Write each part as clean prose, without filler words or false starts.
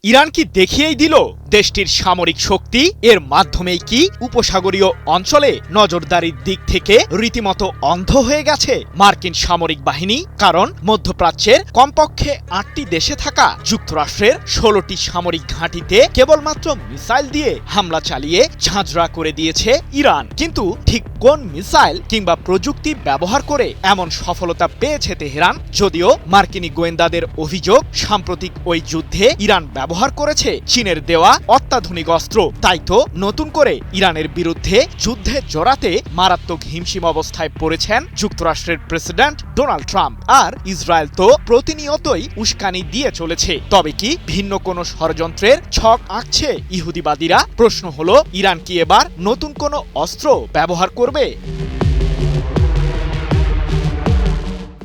Iran কি দেখিয়েই দিল দেশটির সামরিক শক্তি? এর মাধ্যমেই কি উপসাগরীয় অঞ্চলে নজরদারির দিক থেকে রীতিমতো অন্ধ হয়ে গেছে মার্কিন সামরিক বাহিনী? কারণ মধ্যপ্রাচ্যের কমপক্ষে ৮টি দেশে থাকা যুক্তরাষ্ট্রের ১৬টি সামরিক ঘাঁটিতে কেবলমাত্র মিসাইল দিয়ে হামলা চালিয়ে ঝাঁঝরা করে দিয়েছে ইরান। কিন্তু ঠিক কোন মিসাইল কিংবা প্রযুক্তি ব্যবহার করে এমন সফলতা পেয়েছে তেহরান? যদিও মার্কিনী গোয়েন্দাদের অভিযোগ, সাম্প্রতিক ওই যুদ্ধে ইরান ব্যবহার করেছে চীনের দেওয়া অত্যাধুনিক অস্ত্র। তাই তো নতুন করে ইরানের বিরুদ্ধে যুদ্ধে জড়াতে মারাত্মক হিমশিম অবস্থায় পড়েছেন যুক্তরাষ্ট্রের প্রেসিডেন্ট ডোনাল্ড ট্রাম্প। আর ইসরায়েল তো প্রতিনিয়তই উস্কানি দিয়ে চলেছে। তবে কি ভিন্ন কোনো ষড়যন্ত্রের ছক আঁকছে ইহুদিবাদীরা? প্রশ্ন হলো, ইরান কি এবার নতুন কোনো অস্ত্র ব্যবহার করবে?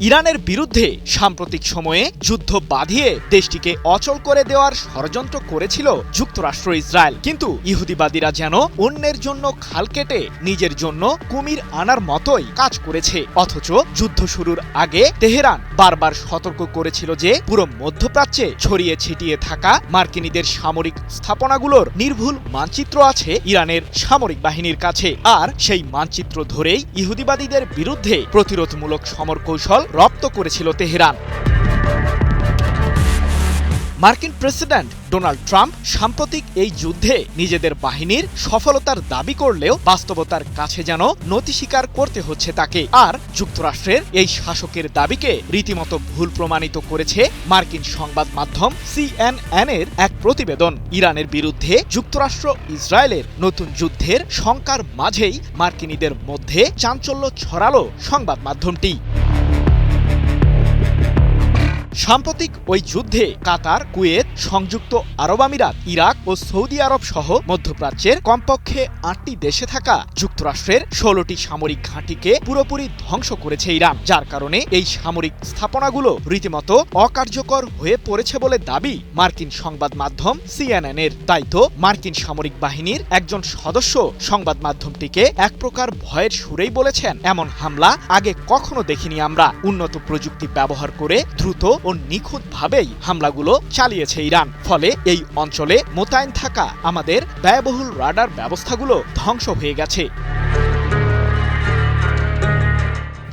ইরানের বিরুদ্ধে সাম্প্রতিক সময়ে যুদ্ধ বাঁধিয়ে দেশটিকে অচল করে দেওয়ার ষড়যন্ত্র করেছিল যুক্তরাষ্ট্র ইসরায়েল। কিন্তু ইহুদিবাদীরা যেন অন্যের জন্য খাল কেটে নিজের জন্য কুমির আনার মতোই কাজ করেছে। অথচ যুদ্ধ শুরুর আগে তেহরান বারবার সতর্ক করেছিল যে পুরো মধ্যপ্রাচ্যে ছড়িয়ে ছিটিয়ে থাকা মার্কিনীদের সামরিক স্থাপনাগুলোর নির্ভুল মানচিত্র আছে ইরানের সামরিক বাহিনীর কাছে। আর সেই মানচিত্র ধরেই ইহুদিবাদীদের বিরুদ্ধে প্রতিরোধমূলক সমর কৌশল রপ্ত করেছিল তেহরান। মার্কিন প্রেসিডেন্ট ডোনাল্ড ট্রাম্প সাম্প্রতিক এই যুদ্ধে নিজেদের বাহিনীর সফলতার দাবি করলেও বাস্তবতার কাছে যেন নতি স্বীকার করতে হচ্ছে তাকে। আর যুক্তরাষ্ট্রের এই শাসকের দাবিকে রীতিমতো ভুল প্রমাণিত করেছে মার্কিন সংবাদ মাধ্যম CNN এর এক প্রতিবেদন। ইরানের বিরুদ্ধে যুক্তরাষ্ট্র ইসরায়েলের নতুন যুদ্ধের শঙ্কার মাঝেই মার্কিনীদের মধ্যে চাঞ্চল্য ছড়ালো সংবাদ মাধ্যমটি। সাম্প্রতিক ওই যুদ্ধে কাতার, কুয়েত, সংযুক্ত আরব আমিরাত, ইরাক ও সৌদি আরব সহ মধ্যপ্রাচ্যের কমপক্ষে ৮টি দেশে থাকা যুক্তরাষ্ট্রের ১৬টি সামরিক ঘাঁটিকে পুরোপুরি ধ্বংস করেছে ইরান। যার কারণে এই সামরিক স্থাপনাগুলো রীতিমতো অকার্যকর হয়ে পড়েছে বলে দাবি মার্কিন সংবাদ মাধ্যম CNN এর। তাই তো মার্কিন সামরিক বাহিনীর একজন সদস্য সংবাদ মাধ্যমটিকে এক প্রকার ভয়ের সুরেই বলেছেন, এমন হামলা আগে কখনো দেখিনি আমরা। উন্নত প্রযুক্তি ব্যবহার করে দ্রুত ও নিখুঁতভাবেই হামলাগুলো চালিয়েছে ইরান। ফলে এই অঞ্চলে মোতায়েন থাকা আমাদের ব্যয়বহুল রাডার ব্যবস্থাগুলো ধ্বংস হয়ে গেছে।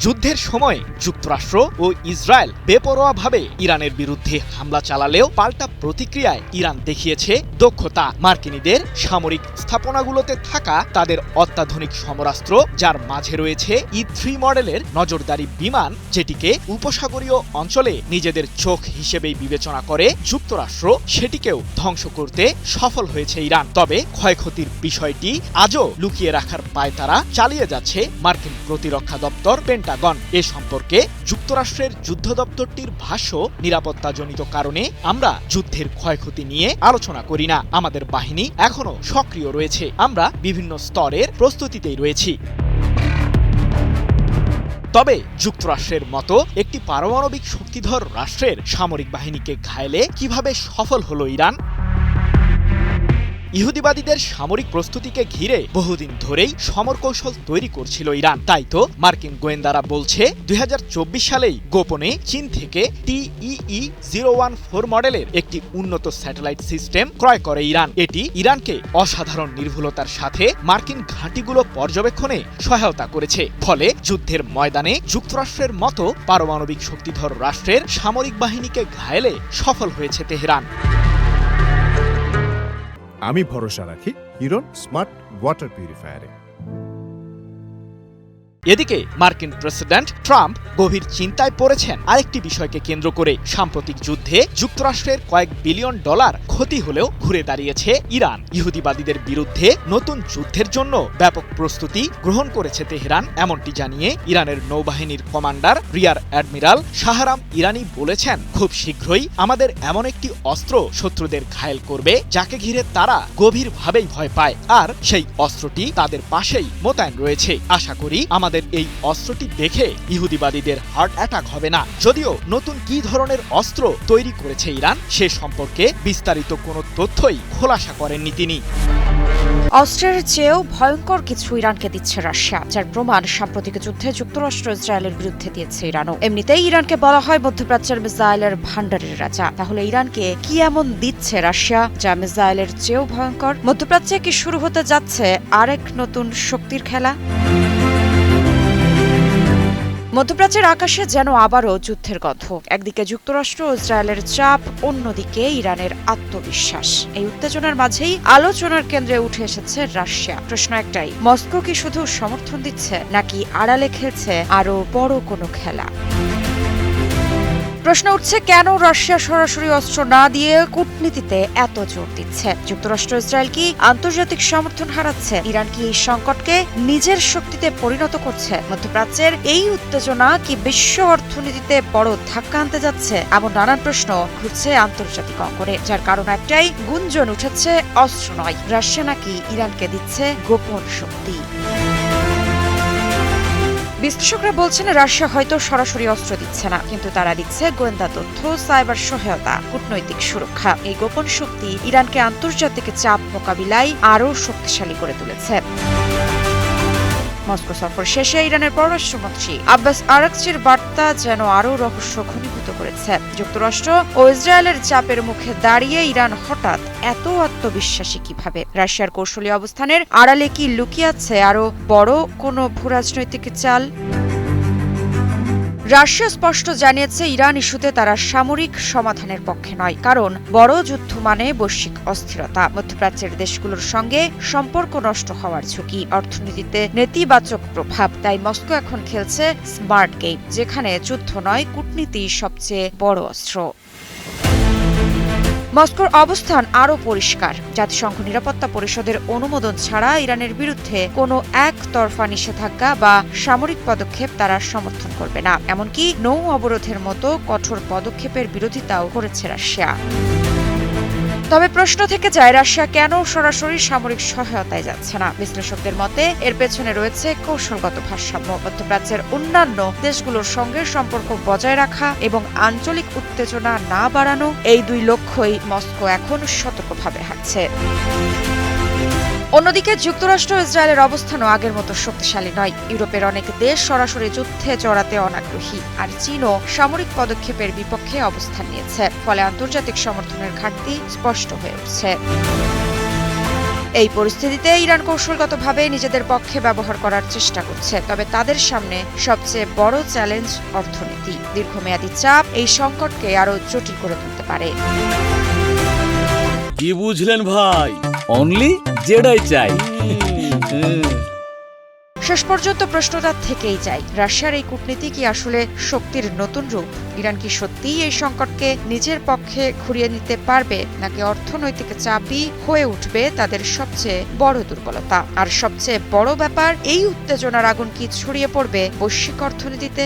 যুদ্ধের সময় যুক্তরাষ্ট্র ও ইসরায়েল বেপরোয়াভাবে ইরানের বিরুদ্ধে হামলা চালালেও পাল্টা প্রতিক্রিয়ায় ইরান দেখিয়েছে দক্ষতা। মার্কিনীদের সামরিক স্থাপনাগুলোতে থাকা তাদের অত্যাধুনিক সমরাস্ত্র, যার মাঝে রয়েছে E-3 মডেলের নজরদারি বিমান, যেটিকে উপসাগরীয় অঞ্চলে নিজেদের চোখ হিসেবেই বিবেচনা করে যুক্তরাষ্ট্র, সেটিকেও ধ্বংস করতে সফল হয়েছে ইরান। তবে ক্ষয়ক্ষতির বিষয়টি আজও লুকিয়ে রাখার পায়তারা চালিয়ে যাচ্ছে মার্কিন প্রতিরক্ষা দপ্তর পেন্টাগন। এ সম্পর্কে যুক্তরাষ্ট্রের যুদ্ধ দপ্তরটির ভাষ্য, নিরাপত্তাজনিত কারণে আমরা যুদ্ধের ক্ষয়ক্ষতি নিয়ে আলোচনা করি না। আমাদের বাহিনী এখনো সক্রিয় রয়েছে। আমরা বিভিন্ন স্তরের প্রস্তুতিতেই রয়েছি। তবে যুক্তরাষ্ট্রের মতো একটি পারমাণবিক শক্তিধর রাষ্ট্রের সামরিক বাহিনীকে ঘায়েলে কিভাবে সফল হলো ইরান? ইহুদিবাদীদের সামরিক প্রস্তুতিকে ঘিরে বহুদিন ধরেই সমর কৌশল তৈরি করছিল ইরান। তাই তো মার্কিন গোয়েন্দারা বলছে ২০২৪ সালেই গোপনে চীন থেকে TEE-014 মডেলের একটি উন্নত স্যাটেলাইট সিস্টেম ক্রয় করে ইরান। এটি ইরানকে অসাধারণ নির্ভুলতার সাথে মার্কিন ঘাঁটিগুলো পর্যবেক্ষণে সহায়তা করেছে। ফলে যুদ্ধের ময়দানে যুক্তরাষ্ট্রের মতো পারমাণবিক শক্তিধর রাষ্ট্রের সামরিক বাহিনীকে ঘায়েলে সফল হয়েছে তেহরান। আমি ভরসা রাখি হিরন স্মার্ট ওয়াটার পিউরিফায়ারে। এদিকে মার্কিন প্রেসিডেন্ট ট্রাম্প গভীর চিন্তায় পড়েছেন আরেকটি বিষয়কে কেন্দ্র করে। সাম্প্রতিক যুদ্ধে যুক্তরাষ্ট্রের কয়েক বিলিয়ন ডলার ক্ষতি হলেও ঘুরে দাঁড়িয়েছে ইরান। ইহুদিবাদীদের বিরুদ্ধে নতুন যুদ্ধের জন্য ব্যাপক প্রস্তুতি গ্রহণ করেছে তেহরান। এমনটি জানিয়ে ইরানের নৌবাহিনীর কমান্ডার রিয়ার অ্যাডমিরাল শাহরাম ইরানি বলেছেন, খুব শীঘ্রই আমাদের এমন একটি অস্ত্র শত্রুদের ঘায়েল করবে যাকে ঘিরে তারা গভীরভাবেই ভয় পায়। আর সেই অস্ত্রটি তাদের পাশেই মোতায়েন রয়েছে। আশা করি আমাদের এই অস্ত্রটি দেখে ইহুদিবাদীদের হার্ট অ্যাটাক হবে না। যদিও নতুন কি ধরনের অস্ত্র তৈরি করেছে ইরান সে সম্পর্কে বিস্তারিত কোনো তথ্যই খোলাসা করেননি তিনি। অস্ত্রের চেয়েও ভয়ঙ্কর কিছু ইরানকে দিচ্ছে রাশিয়া, যার প্রমাণ সাম্প্রতিক যুদ্ধে যুক্তরাষ্ট্র ইসরায়েলের বিরুদ্ধে দিয়েছে ইরানও। এমনিতেই ইরানকে বলা হয় মধ্যপ্রাচ্যের মিসাইলের ভান্ডারের রাজা। তাহলে ইরানকে কি এমন দিচ্ছে রাশিয়া যা মিসাইলের চেয়েও ভয়ঙ্কর? মধ্যপ্রাচ্যে কি শুরু হতে যাচ্ছে আরেক নতুন শক্তির খেলা? মধ্যপ্রাচ্যের আকাশে যেন আবারও যুদ্ধের গন্ধ। একদিকে যুক্তরাষ্ট্র ও ইসরায়েলের চাপ, অন্যদিকে ইরানের আত্মবিশ্বাস। এই উত্তেজনার মাঝেই আলোচনার কেন্দ্রে উঠে এসেছে রাশিয়া। প্রশ্ন একটাই, মস্কো কি শুধু সমর্থন দিচ্ছে নাকি আড়ালে খেলছে আরো বড় কোনো খেলা? প্রশ্ন উঠছে, কেন রাশিয়া সরাসরি অস্ত্র না দিয়ে কূটনীতিতে এত জোর দিচ্ছে? যুক্তরাষ্ট্র ইসরায়েল কি আন্তর্জাতিক সমর্থন হারাচ্ছে? ইরান কি এই সংকটকে নিজের শক্তিতে পরিণত করছে? মধ্যপ্রাচ্যের এই উত্তেজনা কি বিশ্ব অর্থনীতিতে বড় ধাক্কা আনতে যাচ্ছে? এমন নানান প্রশ্ন ঘুরছে আন্তর্জাতিক অঙ্গনে, যার কারণ একটাই, গুঞ্জন উঠেছে অস্ত্র নয়, রাশিয়া নাকি ইরানকে দিচ্ছে গোপন শক্তি। বিশ্লেষকরা বলছেন রাশিয়া হয়তো সরাসরি অস্ত্র দিচ্ছে না, কিন্তু তারা দিচ্ছে গোয়েন্দা তথ্য, সাইবার সহায়তা, কূটনৈতিক সুরক্ষা। এই গোপন শক্তি ইরানকে আন্তর্জাতিক চাপ মোকাবিলায় আরও শক্তিশালী করে তুলেছে। মস্কো সফর শেষে ইরানের পররাষ্ট্রমন্ত্রী আব্বাস আরাকচির বার্তা যেন আরও রহস্য ঘনীভূত করেছে। যুক্তরাষ্ট্র ও ইসরায়েলের চাপের মুখে দাঁড়িয়ে ইরান হঠাৎ এত আত্মবিশ্বাসী কিভাবে? রাশিয়ার কৌশলী অবস্থানের আড়ালে কি লুকিয়ে আছে আরও বড় কোনো ভূরাজনৈতিক চাল? রাশিয়া স্পষ্ট জানিয়েছে ইরান ইস্যুতে তারা সামরিক সমাধানের পক্ষে নয়, কারণ বড় যুদ্ধ মানে বৈশ্বিক অস্থিরতা, মধ্যপ্রাচ্যের দেশগুলোর সঙ্গে সম্পর্ক নষ্ট হওয়ার ঝুঁকি, অর্থনীতিতে নেতিবাচক প্রভাব। তাই মস্কো এখন খেলছে স্মার্ট গেম, যেখানে যুদ্ধ নয়, কূটনীতি সবচেয়ে বড় অস্ত্র। মস্কোর অবস্থান আরও পরিষ্কার। জাতিসংঘ নিরাপত্তা পরিষদের অনুমোদন ছাড়া ইরানের বিরুদ্ধে কোনো একতরফা নিষেধাজ্ঞা বা সামরিক পদক্ষেপ তারা সমর্থন করবে না। এমনকি নৌ অবরোধের মতো কঠোর পদক্ষেপের বিরোধিতাও করেছে রাশিয়া। তবে প্রশ্ন থেকে যায়, রাশিয়া কেন সরাসরি সামরিক সহায়তায় যাচ্ছে না? বিশ্লেষকদের মতে এর পেছনে রয়েছে কৌশলগত ভারসাম্য। মধ্যপ্রাচ্যের অন্যান্য দেশগুলোর সঙ্গে সম্পর্ক বজায় রাখা এবং আঞ্চলিক উত্তেজনা না বাড়ানো, এই দুই লক্ষ্যই মস্কো এখন সতর্কভাবে হাঁটছে। অন্যদিকে যুক্তরাষ্ট্র ইসরায়েলের অবস্থানও আগের মতো শক্তিশালী নয়। ইউরোপের অনেক দেশ সরাসরি যুদ্ধে জড়াতে অনাগ্রহী, আর চীনও সামরিক পদক্ষেপের বিপক্ষে অবস্থান নিয়েছে। ফলে আন্তর্জাতিক সমর্থনের ঘাটতি স্পষ্ট হয়ে উঠছে। এই পরিস্থিতিতে ইরান কৌশলগতভাবে নিজেদের পক্ষে ব্যবহার করার চেষ্টা করছে, তবে তাদের সামনে সবচেয়ে বড় চ্যালেঞ্জ অর্থনীতি। দীর্ঘমেয়াদী চাপ এই সংকটকে আরও জটিল করে তুলতে পারে। কি বুঝলেন ভাই? অনলি যেটাই চাই। শেষ পর্যন্ত প্রশ্নটা থেকেই যায়, রাশিয়ার এই কূটনীতি কি আসলে শক্তির নতুন রূপ? ইরান কি সত্যিই এই সংকটকে নিজের পক্ষে ঘুরিয়ে নিতে পারবে, নাকি অর্থনৈতিক চাপই হয়ে উঠবে তাদের সবচেয়ে বড় দুর্বলতা? আর সবচেয়ে বড় ব্যাপার, এই উত্তেজনার আগুন কি ছড়িয়ে পড়বে বৈশ্বিক অর্থনীতিতে?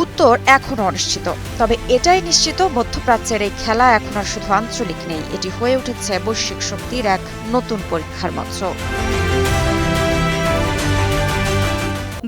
উত্তর এখনো অনিশ্চিত, তবে এটাই নিশ্চিত, মধ্যপ্রাচ্যের এই খেলা এখন আর শুধু আঞ্চলিক নেই, এটি হয়ে উঠেছে বৈশ্বিক শক্তির এক নতুন পরীক্ষার মঞ্চ।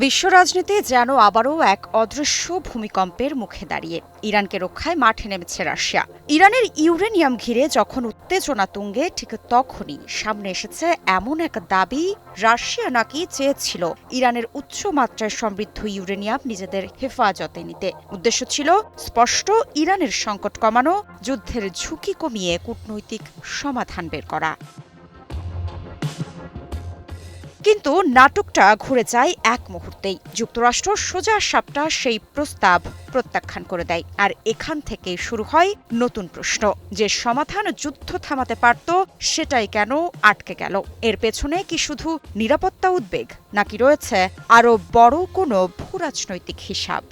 বিশ্ব রাজনীতি যেন আবারও এক অদৃশ্য ভূমিকম্পের মুখে দাঁড়িয়ে। ইরানকে রক্ষায় মাঠে নেমেছে রাশিয়া। ইরানের ইউরেনিয়াম ঘিরে যখন উত্তেজনা তুঙ্গে, ঠিক তখনই সামনে এসেছে এমন এক দাবি, রাশিয়া নাকি চেয়েছিল ইরানের উচ্চ মাত্রায় সমৃদ্ধ ইউরেনিয়াম নিজেদের হেফাজতে নিতে। উদ্দেশ্য ছিল স্পষ্ট, ইরানের সংকট কমানো, যুদ্ধের ঝুঁকি কমিয়ে কূটনৈতিক সমাধান বের করা। কিন্তু নাটকটা ঘুরে যায় এক মুহূর্তেই। যুক্তরাষ্ট্র সোজা সাপটা সেই প্রস্তাব প্রত্যাখ্যান করে দেয়। আর এখান থেকেই শুরু হয় নতুন প্রশ্ন, যে সমাধান যুদ্ধ থামাতে পারত, সেটাই কেন আটকে গেল? এর পেছনে কি শুধু নিরাপত্তা উদ্বেগ, নাকি রয়েছে আরও বড় কোনো ভূরাজনৈতিক হিসাব?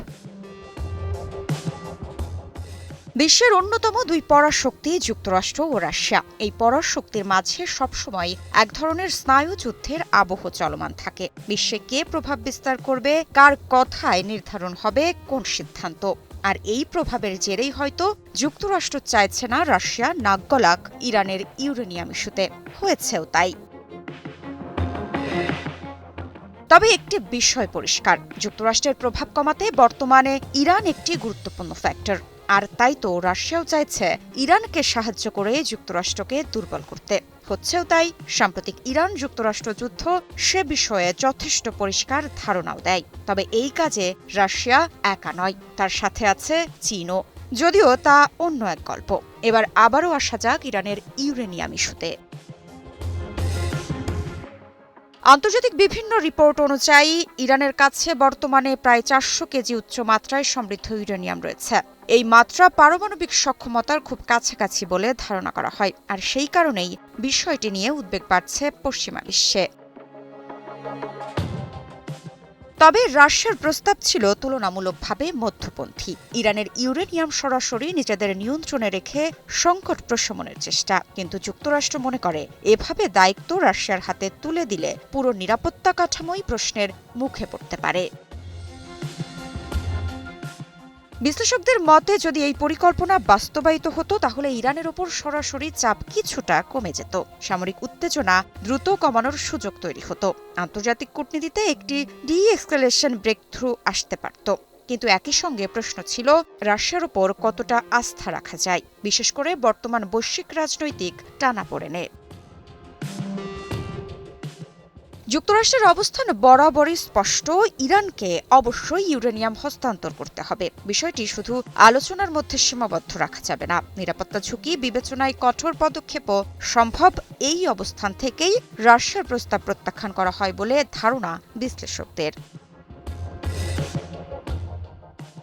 বিশ্বের অন্যতম দুই পরাশক্তি যুক্তরাষ্ট্র ও রাশিয়া। এই পরাশক্তির মাঝে সবসময় এক ধরনের স্নায়ুযুদ্ধের আবহ চলমান থাকে। বিশ্বে কে প্রভাব বিস্তার করবে, কার কথায় নির্ধারণ হবে কোন সিদ্ধান্ত। আর এই প্রভাবের জেরেই হয়তো যুক্তরাষ্ট্র চাইছে না রাশিয়া নাক গলাক ইরানের ইউরেনিয়াম ইস্যুতে। হয়েছেও তাই। তবে একটি বিষয় পরিষ্কার, যুক্তরাষ্ট্রের প্রভাব কমাতে বর্তমানে ইরান একটি গুরুত্বপূর্ণ ফ্যাক্টর। আর তাই তো রাশিয়াও চাইছে ইরানকে সাহায্য করে যুক্তরাষ্ট্রকে দুর্বল করতে। হচ্ছেও তাই। সাম্প্রতিক ইরান যুক্তরাষ্ট্র যুদ্ধ সে বিষয়ে যথেষ্ট পরিষ্কার ধারণাও দেয়। তবে এই কাজে রাশিয়া একা নয়, তার সাথে আছে চীনও, যদিও তা অন্য এক গল্প। এবার আবারও আসা যাক ইরানের ইউরেনিয়াম ইস্যুতে। আন্তর্জাতিক বিভিন্ন রিপোর্ট অনুযায়ী ইরানের কাছে বর্তমানে প্রায় 400 কেজি উচ্চমাত্রায় সমৃদ্ধ ইউরেনিয়াম রয়েছে। এই মাত্রা পারমাণবিক সক্ষমতার খুব কাছাকাছি বলে ধারণা করা হয়, আর সেই কারণেই বিষয়টি নিয়ে উদ্বেগ বাড়ছে পশ্চিমা বিশ্বে। তবে রাশিয়ার প্রস্তাব ছিল তুলনামূলকভাবে মধ্যপন্থী। ইরানের ইউরেনিয়াম সরাসরি নিজেদের নিয়ন্ত্রণে রেখে সংকট প্রশমনের চেষ্টা। কিন্তু যুক্তরাষ্ট্র মনে করে এভাবে দায়িত্ব রাশিয়ার হাতে তুলে দিলে পুরো নিরাপত্তা কাঠামোই প্রশ্নের মুখে পড়তে পারে। বিশ্লেষকদের মতে যদি এই পরিকল্পনা বাস্তবায়িত হতো তাহলে ইরানের ওপর সরাসরি চাপ কিছুটা কমে যেত, সামরিক উত্তেজনা দ্রুত কমানোর সুযোগ তৈরি হতো, আন্তর্জাতিক কূটনীতিতে একটি ডি-এসকেলেশন ব্রেকথ্রু আসতে পারত। কিন্তু একই সঙ্গে প্রশ্ন ছিল রাশিয়ার ওপর কতটা আস্থা রাখা যায়, বিশেষ করে বর্তমান বৈশ্বিক রাজনৈতিক টানাপোড়েনে। যুক্তরাষ্ট্রের অবস্থান বরাবরই স্পষ্ট, ইরানকে অবশ্যই ইউরেনিয়াম হস্তান্তর করতে হবে। বিষয়টি শুধু আলোচনার মধ্যে সীমাবদ্ধ রাখা যাবে না, নিরাপত্তা ঝুঁকি বিবেচনায় কঠোর পদক্ষেপও সম্ভব। এই অবস্থান থেকেই রাশিয়ার প্রস্তাব প্রত্যাখ্যান করা হয় বলে ধারণা বিশ্লেষকদের।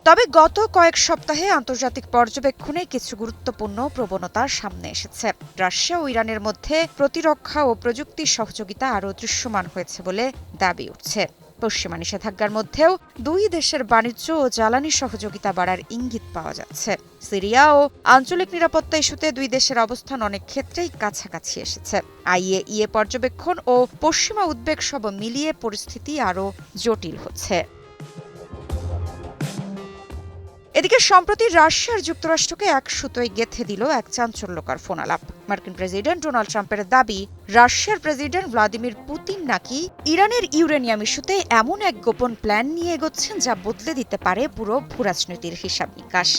তবে গত কয়েক সপ্তাহে আন্তর্জাতিক পর্যবেক্ষণে কিছু গুরুত্বপূর্ণ প্রবণতা সামনে এসেছে। রাশিয়া ও ইরানের মধ্যে প্রতিরক্ষা ও প্রযুক্তি সহযোগিতা আরও দৃশ্যমান হয়েছে বলে দাবি উঠছে। পশ্চিমা নিষেধাজ্ঞার মধ্যেও দুই দেশের বাণিজ্য ও জ্বালানি সহযোগিতা বাড়ার ইঙ্গিত পাওয়া যাচ্ছে। সিরিয়া ও আঞ্চলিক নিরাপত্তা ইস্যুতে দুই দেশের অবস্থান অনেক ক্ষেত্রেই কাছাকাছি এসেছে। আইএইএ পর্যবেক্ষণ ও পশ্চিমা উদ্বেগ সব মিলিয়ে পরিস্থিতি আরও জটিল হচ্ছে। এদিকে সম্প্রতি রাশিয়ার যুক্তরাষ্ট্রকে এক সুতোয় গেঁথে দিল এক চাঞ্চল্যকর ফোন আলাপ। মার্কিন প্রেসিডেন্ট ডোনাল্ড ট্রাম্পের দাবি, রাশিয়ার প্রেসিডেন্ট ভ্লাদিমির পুতিন নাকি ইরানের ইউরেনিয়াম ইস্যুতে এমন এক গোপন প্ল্যান নিয়ে এগোচ্ছেন যা বদলে দিতে পারে পুরো ভূরাজনীতির হিসাব নিকাশ।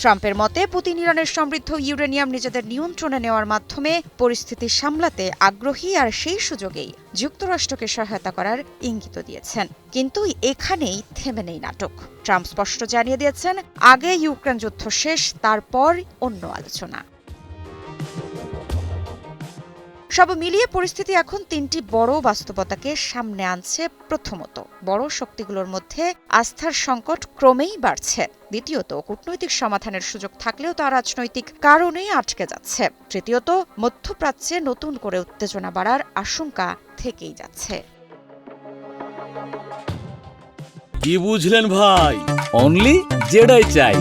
ট্রাম্পের মতে পুতিন ইরানের সমৃদ্ধ ইউরেনিয়াম নিজেদের নিয়ন্ত্রণে নেওয়ার মাধ্যমে পরিস্থিতি সামলাতে আগ্রহী, আর সেই সুযোগেই যুক্তরাষ্ট্রকে সহায়তা করার ইঙ্গিত দিয়েছেন। কিন্তু এখানেই থেমে নেই নাটক। ট্রাম্প স্পষ্ট জানিয়ে দিয়েছেন, আগে ইউক্রেন যুদ্ধ শেষ, তারপর অন্য আলোচনা। সব মিলিয়ে পরিস্থিতি এখন তিনটি বড় বাস্তবতাকে সামনে আনছে। প্রথমত, বড় শক্তিগুলোর মধ্যে আস্থার সংকট ক্রমেই বাড়ছে। দ্বিতীয়ত, কূটনৈতিক সমাধানের সুযোগ থাকলেও তা রাজনৈতিক কারণে আটকে যাচ্ছে। তৃতীয়ত, মধ্যপ্রাচ্যে নতুন করে উত্তেজনা বাড়ার আশঙ্কা থেকেই যাচ্ছে। কি বুঝলেন ভাই? অনলি যেটাই চাই।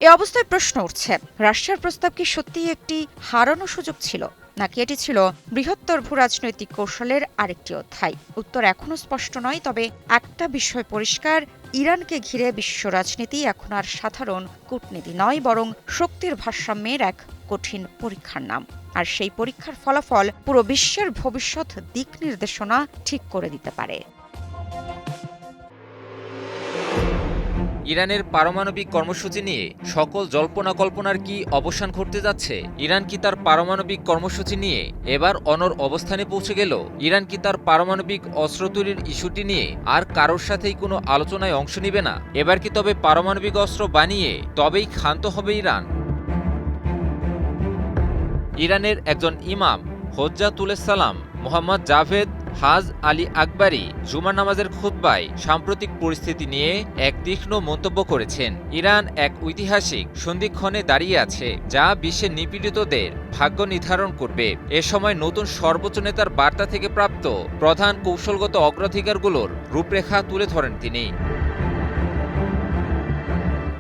এ অবস্থায় প্রশ্ন উঠছে, রাশিয়ার প্রস্তাব কি সত্যিই একটি হারানো সুযোগ ছিল, নাকি এটি ছিল বৃহত্তর ভূরাজনৈতিক কৌশলের আরেকটি অধ্যায়? উত্তর এখনো স্পষ্ট নয়। তবে একটা বিষয় পরিষ্কার, ইরানকে ঘিরে বিশ্ব রাজনীতি এখন আর সাধারণ কূটনীতি নয়, বরং শক্তির ভারসাম্যের এক কঠিন পরীক্ষার নাম। আর সেই পরীক্ষার ফলাফল পুরো বিশ্বের ভবিষ্যৎ দিক নির্দেশনা ঠিক করে দিতে পারে। ইরানের পারমাণবিক কর্মসূচি নিয়ে সকল জল্পনা কল্পনার কি অবসান ঘটতে যাচ্ছে? ইরান কি তার পারমাণবিক কর্মসূচি নিয়ে এবার অনড় অবস্থানে পৌঁছে গেল? ইরান কি তার পারমাণবিক অস্ত্র তৈরির ইস্যুটি নিয়ে আর কারোর সাথেই কোনো আলোচনায় অংশ নেবে না? এবার কি তবে পারমাণবিক অস্ত্র বানিয়ে তবেই ক্ষান্ত হবে ইরান? ইরানের একজন ইমাম হোজ্জাতুলেস সালাম মোহাম্মদ জাভেদ হাজ আলী আকবরী জুমার নামাজের খুতবায় সাম্প্রতিক পরিস্থিতি নিয়ে এক তীক্ষ্ণ মন্তব্য করেছেন। ইরান এক ঐতিহাসিক সন্ধিক্ষণে দাঁড়িয়ে আছে, যা বিশ্বের নিপীড়িতদের ভাগ্য নির্ধারণ করবে। এ সময় নতুন সর্বোচ্চ নেতার বার্তা থেকে প্রাপ্ত প্রধান কৌশলগত অগ্রাধিকারগুলোর রূপরেখা তুলে ধরেন তিনি।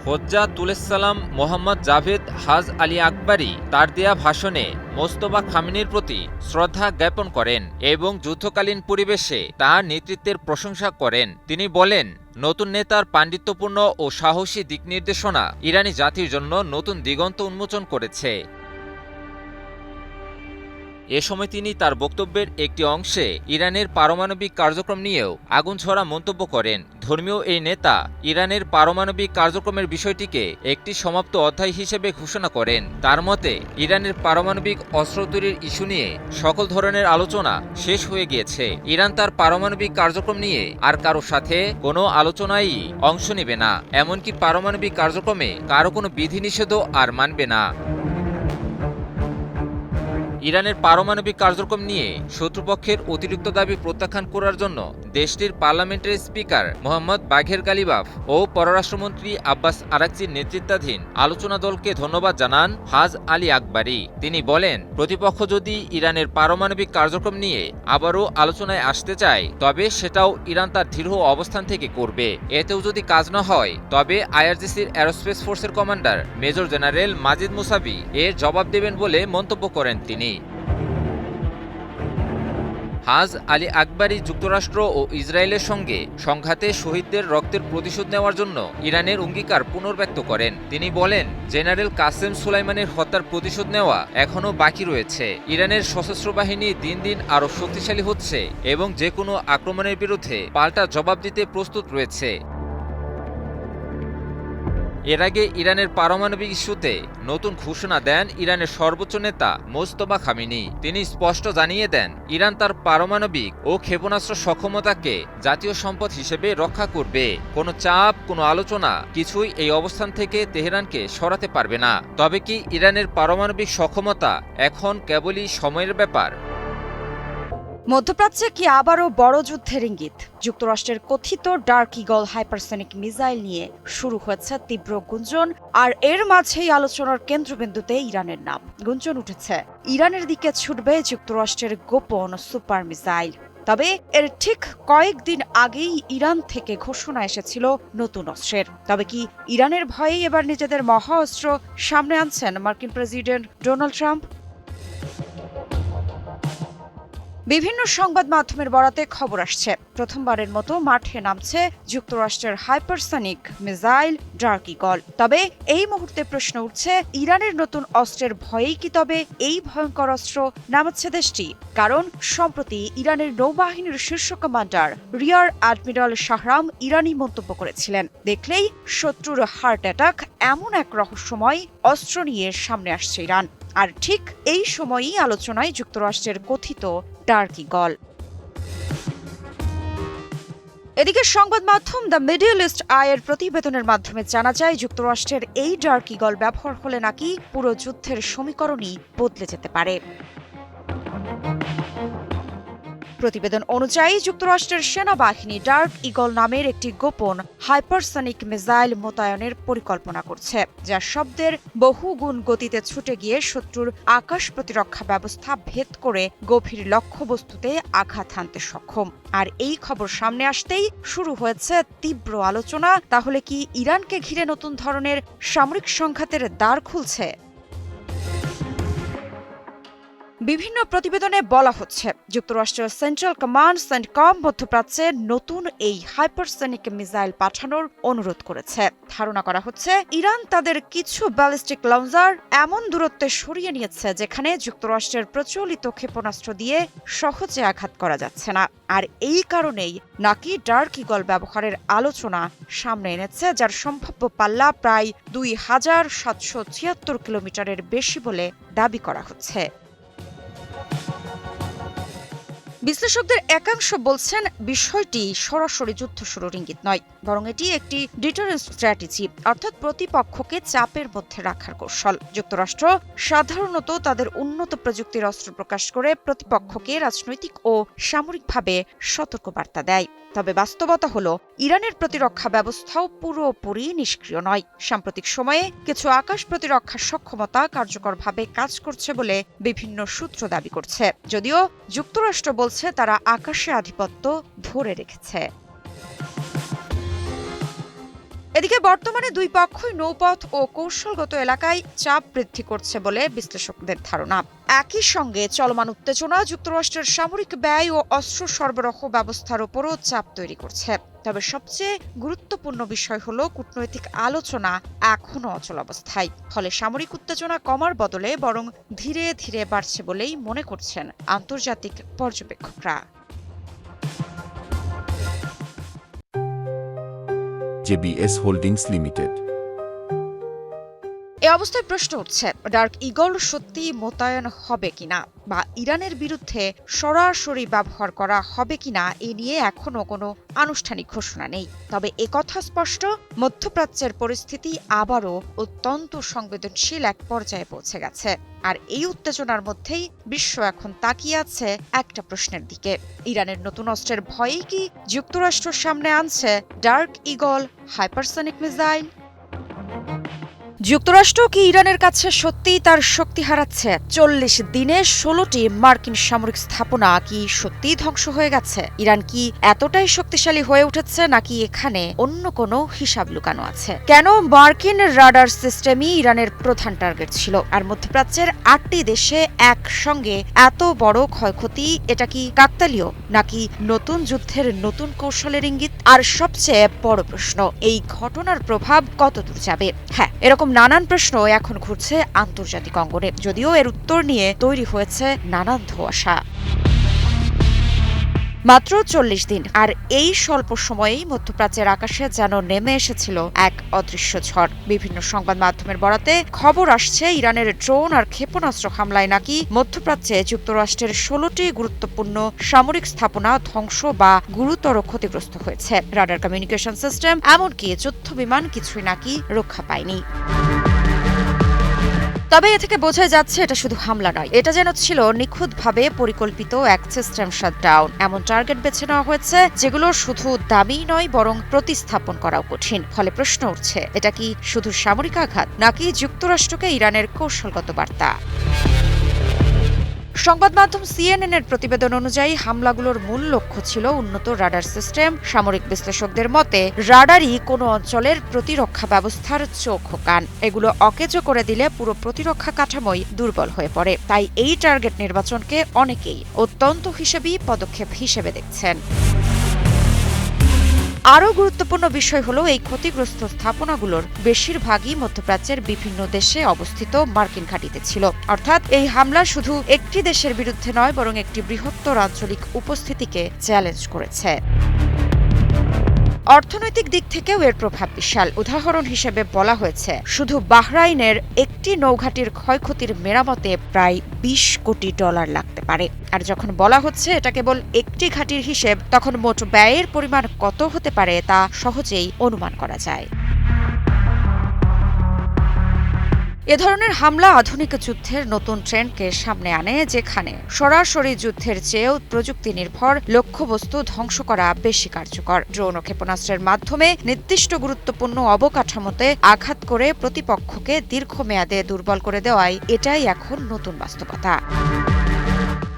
হোজ্জাতুলেস সালাম মোহাম্মদ জাভেদ হাজ আলী আকবরী তার দেয়া ভাষণে মোস্তফা খামেনির প্রতি শ্রদ্ধা জ্ঞাপন করেন এবং যুদ্ধকালীন পরিবেশে তার নেতৃত্বের প্রশংসা করেন। তিনি বলেন, নতুন নেতার পাণ্ডিত্যপূর্ণ ও সাহসী দিক নির্দেশনা ইরানি জাতির জন্য নতুন দিগন্ত উন্মোচন করেছে। এ সময় তিনি তার বক্তব্যের একটি অংশে ইরানের পারমাণবিক কার্যক্রম নিয়েও আগুনঝরা মন্তব্য করেন। ধর্মীয় এই নেতা ইরানের পারমাণবিক কার্যক্রমের বিষয়টিকে একটি সমাপ্ত অধ্যায় হিসেবে ঘোষণা করেন। তার মতে ইরানের পারমাণবিক অস্ত্র তৈরির ইস্যু নিয়ে সকল ধরনের আলোচনা শেষ হয়ে গিয়েছে। ইরান তার পারমাণবিক কার্যক্রম নিয়ে আর কারো সাথে কোনো আলোচনায় অংশ নেবে না, এমনকি পারমাণবিক কার্যক্রমে কারো কোনো বিধিনিষেধও আর মানবে না। ইরানের পারমাণবিক কার্যক্রম নিয়ে শত্রুপক্ষের অতিরিক্ত দাবি প্রত্যাখ্যান করার জন্য দেশটির পার্লামেন্টের স্পিকার মোহাম্মদ বাঘের গালিবাফ ও পররাষ্ট্রমন্ত্রী আব্বাস আরাকচির নেতৃত্বাধীন আলোচনা দলকে ধন্যবাদ জানান হাজ আলী আকবরী। তিনি বলেন, প্রতিপক্ষ যদি ইরানের পারমাণবিক কার্যক্রম নিয়ে আবারও আলোচনায় আসতে চায় তবে সেটাও ইরান তার দৃঢ় অবস্থান থেকে করবে। এতেও যদি কাজ না হয় তবে আইআরজিসির অ্যারোস্পেস ফোর্সের কমান্ডার মেজর জেনারেল মাজিদ মুসাবি এর জবাব দেবেন বলে মন্তব্য করেন তিনি। হাজ আলী আকবরী যুক্তরাষ্ট্র ও ইসরায়েলের সঙ্গে সংঘাতে শহীদদের রক্তের প্রতিশোধ নেওয়ার জন্য ইরানের অঙ্গীকার পুনর্ব্যক্ত করেন। তিনি বলেন, জেনারেল কাসেম সুলাইমানের হত্যার প্রতিশোধ নেওয়া এখনও বাকি রয়েছে। ইরানের সশস্ত্র বাহিনী দিন দিন আরও শক্তিশালী হচ্ছে এবং যে কোনো আক্রমণের বিরুদ্ধে পাল্টা জবাব দিতে প্রস্তুত রয়েছে। এর আগে ইরানের পারমাণবিক ইস্যুতে নতুন ঘোষণা দেন ইরানের সর্বোচ্চ নেতা মোজতবা খামেনি। তিনি স্পষ্ট জানিয়ে দেন, ইরান তার পারমাণবিক ও ক্ষেপণাস্ত্র সক্ষমতাকে জাতীয় সম্পদ হিসেবে রক্ষা করবে। কোনো চাপ, কোনো আলোচনা কিছুই এই অবস্থান থেকে তেহরানকে সরাতে পারবে না। তবে কি ইরানের পারমাণবিক সক্ষমতা এখন কেবলই সময়ের ব্যাপার? মধ্যপ্রাচ্যে কি আবারও বড় যুদ্ধের ইঙ্গিত? যুক্তরাষ্ট্রের কথিত ডার্ক ইগল হাইপারসনিক মিসাইল নিয়ে শুরু হয়েছে তীব্র গুঞ্জন, আর এর মাঝেই আলোচনার কেন্দ্রবিন্দুতে ইরানের নাম। গুঞ্জন উঠেছে ইরানের দিকে ছুটবে যুক্তরাষ্ট্রের গোপন সুপার মিসাইল। তবে এর ঠিক কয়েকদিন আগেই ইরান থেকে ঘোষণা এসেছিল নতুন অস্ত্রের। তবে কি ইরানের ভয়েই এবার নিজেদের মহা অস্ত্র সামনে আনছেন মার্কিন প্রেসিডেন্ট ডোনাল্ড ট্রাম্প? বিভিন্ন সংবাদ মাধ্যমের বরাতে খবর আসছে, প্রথমবারের মতো মাঠে নামছে যুক্তরাষ্ট্রের হাইপারসনিক মিসাইল ডার্ক ইগল। তবে এই মুহূর্তে প্রশ্ন উঠছে, ইরানের নতুন অস্ত্রের ভয়েই কি তবে এই ভয়ঙ্কর অস্ত্র নামাচ্ছে দেশটি? কারণ সম্প্রতি ইরানের নৌবাহিনীর শীর্ষ কমান্ডার রিয়ার অ্যাডমিরাল শাহরাম ইরানি মন্তব্য করেছিলেন, দেখলেই শত্রুর হার্ট অ্যাটাক, এমন এক রহস্যময় অস্ত্র নিয়ে সামনে আসছে ইরান। আর ঠিক এই সময়ই আলোচনায় যুক্তরাষ্ট্রের কথিত ডার্ক ইগল। এদিকে সংবাদ মাধ্যম দ্য মিডল ইস্ট আইয়ের প্রতিবেদনের মাধ্যমে জানা যায়, যুক্তরাষ্ট্রের এই ডার্ক ইগল ব্যবহার হলে নাকি পুরো যুদ্ধের সমীকরণই বদলে যেতে পারে। প্রতিবেদন অনুযায়ী যুক্তরাষ্ট্রের সেনাবাহিনী ডার্ক ইগল নামের একটি গোপন হাইপারসনিক মিসাইল মোতায়েনের পরিকল্পনা করছে, যা শব্দের বহুগুণ গতিতে ছুটে গিয়ে শত্রুর আকাশ প্রতিরক্ষা ব্যবস্থা ভেদ করে গভীর লক্ষ্যবস্তুতে আঘাত হানতে সক্ষম। আর এই খবর সামনে আসতেই শুরু হয়েছে তীব্র আলোচনা। তাহলে কি ইরানকে ঘিরে নতুন ধরনের সামরিক সংঘাতের দ্বার খুলছে? বিভিন্ন প্রতিবেদনে বলা হচ্ছে, যুক্তরাষ্ট্রের সেন্ট্রাল কমান্ড সেন্টকম মধ্যপ্রাচ্যে নতুন এই হাইপারসনিক মিসাইল পাঠানোর অনুরোধ করেছে। ধারণা করা হচ্ছে, ইরান তাদের কিছু ব্যালিস্টিক লঞ্চার এমন দূরত্বে সরিয়ে নিয়েছে যেখানে যুক্তরাষ্ট্রের প্রচলিত ক্ষেপণাস্ত্র দিয়ে সহজে আঘাত করা যাচ্ছে না। আর এই কারণেই নাকি ডার্ক ইগল ব্যবহারের আলোচনা সামনে এনেছে, যার সম্ভাব্য পাল্লা প্রায় 2776 কিলোমিটারের বেশি বলে দাবি করা হচ্ছে। বিশ্লেষকদের একাংশ বলছেন, বিষয়টি সরাসরি যুদ্ধ শুরুর ইঙ্গিত নয়, বরং এটি একটি ডিটারেন্স স্ট্র্যাটেজি, অর্থাৎ প্রতিপক্ষকে চাপের মধ্যে রাখার কৌশল। যুক্তরাষ্ট্র সাধারণত তাদের উন্নত প্রযুক্তির অস্ত্র প্রকাশ করে প্রতিপক্ষকে রাজনৈতিক ও সামরিকভাবে সতর্কবার্তা দেয়। তবে বাস্তবতা হলো, ইরানের প্রতিরক্ষা ব্যবস্থাও পুরোপুরি নিষ্ক্রিয় নয়। সাম্প্রতিক সময়ে কিছু আকাশ প্রতিরক্ষা সক্ষমতা কার্যকরভাবে কাজ করছে বলে বিভিন্ন সূত্র দাবি করছে, যদিও যুক্তরাষ্ট্র বলছে তারা আকাশে আধিপত্য ধরে রেখেছে। এদিকে বর্তমানে দুই পক্ষই নৌপথ ও কৌশলগত এলাকায় চাপ বৃদ্ধি করছে বলে বিশ্লেষকদের ধারণা। একই সঙ্গে চলমান উত্তেজনা যুক্তরাষ্ট্রের সামরিক ব্যয় ও অস্ত্র সরবরাহ ব্যবস্থার উপরও চাপ তৈরি করছে। তবে সবচেয়ে গুরুত্বপূর্ণ বিষয় হলো কূটনৈতিক আলোচনা এখনো অচল অবস্থায়। ফলে সামরিক উত্তেজনা কমার বদলে বরং ধীরে ধীরে বাড়ছে বলেই মনে করছেন আন্তর্জাতিক পর্যবেক্ষকরা। JBS Holdings Limited. এ অবস্থায় প্রশ্ন উঠছে, ডার্ক ঈগল সত্যি মোতায়েন হবে কিনা বা ইরানের বিরুদ্ধে সরাসরি ব্যবহার করা হবে কিনা এ নিয়ে এখনো কোনো আনুষ্ঠানিক ঘোষণা নেই। তবে একথা স্পষ্ট, মধ্যপ্রাচ্যের পরিস্থিতি আবারও অত্যন্ত সংবেদনশীল এক পর্যায়ে পৌঁছে গেছে। আর এই উত্তেজনার মধ্যেই বিশ্ব এখন তাকিয়ে আছে একটা প্রশ্নের দিকে, ইরানের নতুন অস্ত্রের ভয়েই কি যুক্তরাষ্ট্র সামনে আনছে ডার্ক ঈগল হাইপারসনিক মিসাইল? যুক্তরাষ্ট্র কি ইরানের কাছে সত্যিই তার শক্তি হারাচ্ছে? 40 দিনে 16টি মার্কিন সামরিক স্থাপনা কি সত্যিই ধ্বংস হয়ে গেছে? ইরান কি এতটাই শক্তিশালী হয়ে উঠেছে, নাকি এখানে অন্য কোনো হিসাব লুকানো আছে? কেন মার্কিন রাডার সিস্টেমই ইরানের প্রধান টার্গেট ছিল? আর মধ্যপ্রাচ্যের 8টি দেশে একসঙ্গে এত বড় ক্ষয়ক্ষতি, এটা কি কাকতালীয়, নাকি নতুন যুদ্ধের নতুন কৌশলের ইঙ্গিত? আর সবচেয়ে বড় প্রশ্ন, এই ঘটনার প্রভাব কতদূর যাবে? হ্যাঁ, এরকম নানান প্রশ্ন এখন ঘুরছে আন্তর্জাতিক অঙ্গনে, যদিও এর উত্তর নিয়ে তৈরি হয়েছে নানান ধোঁয়াশা। মাত্র 40 দিন, আর এই স্বল্প সময়েই মধ্যপ্রাচ্যের আকাশে যেন নেমে এসেছিল এক অদৃশ্য ঝড়। বিভিন্ন সংবাদ মাধ্যমের বরাতে খবর আসছে, ইরানের ড্রোন আর ক্ষেপণাস্ত্র হামলায় নাকি মধ্যপ্রাচ্যে যুক্তরাষ্ট্রের 16টি গুরুত্বপূর্ণ সামরিক স্থাপনা ধ্বংস বা গুরুতর ক্ষতিগ্রস্ত হয়েছে। রাডার কমিউনিকেশন সিস্টেম, এমনকি যুদ্ধ বিমান কিছুই নাকি রক্ষা পায়নি। তবে এ থেকে বোঝা যাচ্ছে এটা শুধু হামলা নয়, এটা যেন ছিল নিখুঁতভাবে পরিকল্পিত এক সিস্টেম শাটডাউন। এমন টার্গেট বেছে নেওয়া হয়েছে যেগুলো শুধু দাবি নয়, বরং প্রতিস্থাপন করাও কঠিন। ফলে প্রশ্ন উঠছে, এটা কি শুধু সামরিক আঘাত, নাকি যুক্তরাষ্ট্রকে ইরানের কৌশলগত বার্তা? সংবাদ মাধ্যম CNN এর প্রতিবেদন অনুযায়ী হামলাগুলোর মূল লক্ষ্য ছিল উন্নত রাডার সিস্টেম। সামরিক বিশ্লেষকদের মতে, রাডারই কোনো অঞ্চলের প্রতিরক্ষা ব্যবস্থার চোখ ও কান। এগুলো অকেজো করে দিলে পুরো প্রতিরক্ষা কাঠামোই দুর্বল হয়ে পড়ে। তাই এই টার্গেট নির্বাচনকে অনেকেই অত্যন্ত হিসেবেই পদক্ষেপ হিসেবে দেখছেন। আরও গুরুত্বপূর্ণ বিষয় হলো, এই ক্ষতিগ্রস্ত স্থাপনাগুলোর বেশিরভাগই মধ্যপ্রাচ্যের বিভিন্ন দেশে অবস্থিত মার্কিন ঘাঁটিতে ছিল। অর্থাৎ এই হামলা শুধু একটি দেশের বিরুদ্ধে নয়, বরং একটি বৃহত্তর আঞ্চলিক উপস্থিতিকে চ্যালেঞ্জ করেছে। অর্থনৈতিক দিক থেকেও এর প্রভাব বিশাল। উদাহরণ হিসেবে বলা হয়েছে, শুধু বাহরাইনের একটি নৌঘাটির ক্ষয়ক্ষতির মেরামতে প্রায় $20 কোটি লাগতে পারে। আর যখন বলা হচ্ছে এটা কেবল একটি ঘাটির হিসেব, তখন মোট ব্যয়ের পরিমাণ কত হতে পারে তা সহজেই অনুমান করা যায়। এ ধরনের হামলা আধুনিক যুদ্ধের নতুন ট্রেন্ডকে সামনে আনে, যেখানে সরাসরি যুদ্ধের চেয়েও প্রযুক্তি নির্ভর লক্ষ্যবস্তু ধ্বংস করা বেশি কার্যকর। ড্রোন ও ক্ষেপণাস্ত্রের মাধ্যমে নির্দিষ্ট গুরুত্বপূর্ণ অবকাঠামোতে আঘাত করে প্রতিপক্ষকে দীর্ঘমেয়াদে দুর্বল করে দেওয়াই এটাই এখন নতুন বাস্তবতা।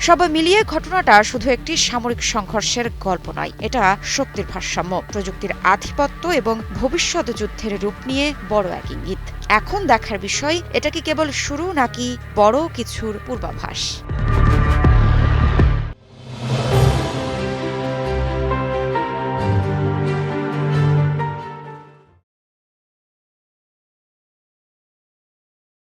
সব মিলিয়ে ঘটনাটা শুধু একটি সামরিক সংঘর্ষের গল্প নয়, এটা শক্তির ভারসাম্য, প্রযুক্তির আধিপত্য এবং ভবিষ্যৎ যুদ্ধের রূপ নিয়ে বড় এক ইঙ্গিত। এখন দেখার বিষয়, এটা কি কেবল শুরু নাকি বড় কিছুর পূর্বাভাস?